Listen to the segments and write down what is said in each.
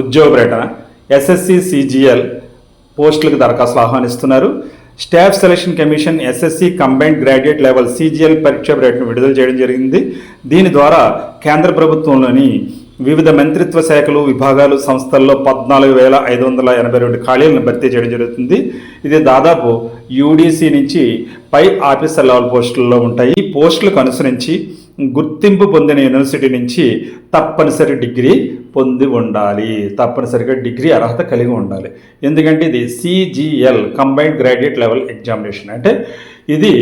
ఉద్యోగ ప్రకటన. SSC CGL పోస్టులకు దరఖాస్తులు ఆహ్వానిస్తున్నారు. Staff selection commission SSC combined graduate level CGL పరీక్ష ప్రకటన విడుదల చేయడం జరిగింది. దీని ద్వారా కేంద్ర ప్రభుత్వంలోని వివిధ మంత్రిత్వ శాఖలు, విభాగాలు, సంస్థల్లో 14,582 ఖాళీలను భర్తీ చేయడం జరుగుతుంది. ఇది దాదాపు యూడీసీ నుంచి పై ఆఫీసర్ లెవెల్ పోస్టుల్లో ఉంటాయి. ఈ పోస్టులకు అనుసరించి గుర్తింపు పొందిన యూనివర్సిటీ నుంచి తప్పనిసరి డిగ్రీ పొంది ఉండాలి. తప్పనిసరిగా డిగ్రీ అర్హత కలిగి ఉండాలి. ఎందుకంటే ఇది CGL combined graduate level examination, అంటే ఇది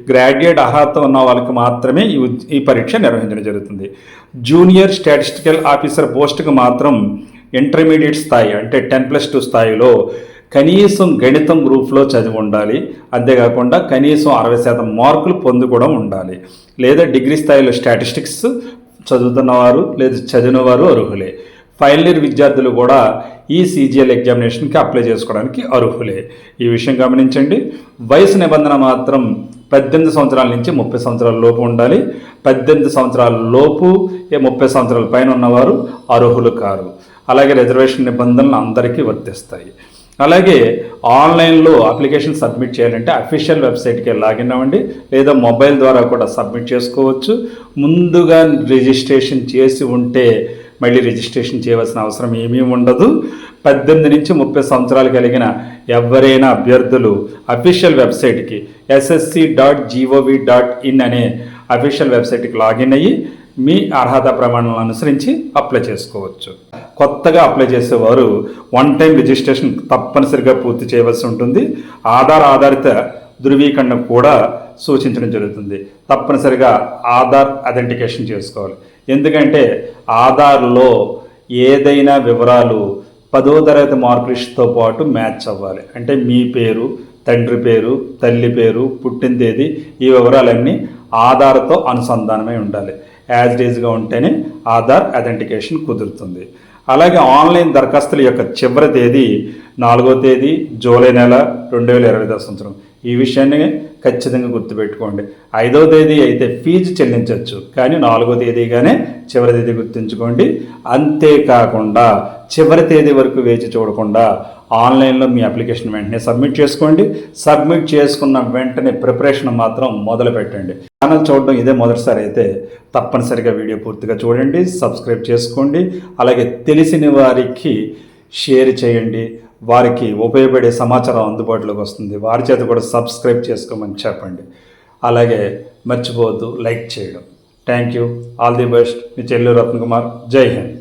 గ్రాడ్యుయేట్ అర్హత ఉన్న వాళ్ళకి మాత్రమే ఈ పరీక్ష నిర్వహించడం జరుగుతుంది. జూనియర్ స్టాటిస్టికల్ ఆఫీసర్ పోస్టుకు మాత్రం ఇంటర్మీడియట్ స్థాయి అంటే 10+2 స్థాయిలో కనీసం గణితం గ్రూప్లో చదివి ఉండాలి. అంతేకాకుండా కనీసం 60% మార్కులు పొంది కూడా ఉండాలి. లేదా డిగ్రీ స్థాయిలో స్టాటిస్టిక్స్ చదువుతున్నవారు లేదా చదివినవారు అర్హులే. ఫైనల్ ఇయర్ విద్యార్థులు కూడా ఈ సిజిఎల్ ఎగ్జామినేషన్కి అప్లై చేసుకోవడానికి అర్హులే. ఈ విషయం గమనించండి. వయసు నిబంధన మాత్రం 18 సంవత్సరాల నుంచి 30 సంవత్సరాల లోపు ఉండాలి. 18 సంవత్సరాల లోపు 30 సంవత్సరాల పైన ఉన్నవారు అర్హులు కారు. అలాగే రిజర్వేషన్ నిబంధనలు అందరికీ వర్తిస్తాయి. అలాగే ఆన్లైన్లో అప్లికేషన్ సబ్మిట్ చేయాలంటే అఫీషియల్ వెబ్సైట్కి లాగిన్ అవ్వండి, లేదా మొబైల్ ద్వారా కూడా సబ్మిట్ చేసుకోవచ్చు. ముందుగా రిజిస్ట్రేషన్ చేసి ఉంటే మళ్ళీ రిజిస్ట్రేషన్ చేయవలసిన అవసరం ఏమీ ఉండదు. 18 నుంచి 30 సంవత్సరాలు కలిగిన ఎవరైనా అభ్యర్థులు అఫీషియల్ వెబ్సైట్కి ssc.gov.in అనే అఫీషియల్ వెబ్సైట్కి లాగిన్ అయ్యి మీ అర్హత ప్రమాణాలను అనుసరించి అప్లై చేసుకోవచ్చు. కొత్తగా అప్లై చేసేవారు 1 టైం రిజిస్ట్రేషన్ తప్పనిసరిగా పూర్తి చేయవలసి ఉంటుంది. ఆధారిత ధృవీకరణ కూడా సూచించడం జరుగుతుంది. తప్పనిసరిగా ఆధార్ అథెంటికేషన్ చేసుకోవాలి. ఎందుకంటే ఆధార్లో ఏదైనా వివరాలు 10వ తరగతి మార్క్ లిస్ట్తో పాటు మ్యాచ్ అవ్వాలి. అంటే మీ పేరు, తండ్రి పేరు, తల్లి పేరు, పుట్టిన తేదీ, ఈ వివరాలన్నీ ఆధార్తో అనుసంధానమై ఉండాలి. యాజ్ ఇట్ ఈజ్గా ఉంటేనే ఆధార్ అథెంటికేషన్ కుదురుతుంది. అలాగే ఆన్లైన్ దరఖాస్తుల యొక్క చివరి తేదీ 4వ తేదీ జూలై నెల 2020 సంవత్సరం. ఈ విషయాన్ని ఖచ్చితంగా గుర్తుపెట్టుకోండి. 5వ తేదీ అయితే ఫీజు చెల్లించవచ్చు, కానీ 4వ తేదీగానే చివరి తేదీ గుర్తుంచుకోండి. అంతేకాకుండా చివరి తేదీ వరకు వేచి చూడకుండా ఆన్లైన్లో మీ అప్లికేషన్ వెంటనే సబ్మిట్ చేసుకోండి. సబ్మిట్ చేసుకున్న వెంటనే ప్రిపరేషన్ మాత్రం మొదలు పెట్టండి. ఛానల్ చూడడం ఇదే మొదటిసారి అయితే తప్పనిసరిగా వీడియో పూర్తిగా చూడండి, సబ్స్క్రైబ్ చేసుకోండి. అలాగే తెలిసిన వారికి షేర్ చేయండి. వారికి ఉపయోగపడే సమాచారం అందుబాటులోకి వస్తుంది. వారి చేత కూడా సబ్స్క్రైబ్ చేసుకోమని చెప్పండి. అలాగే మర్చిపోవద్దు లైక్ చేయడం. Thank you. All the best. మీ చెల్లూరు రత్నకుమార్. జై హింద్.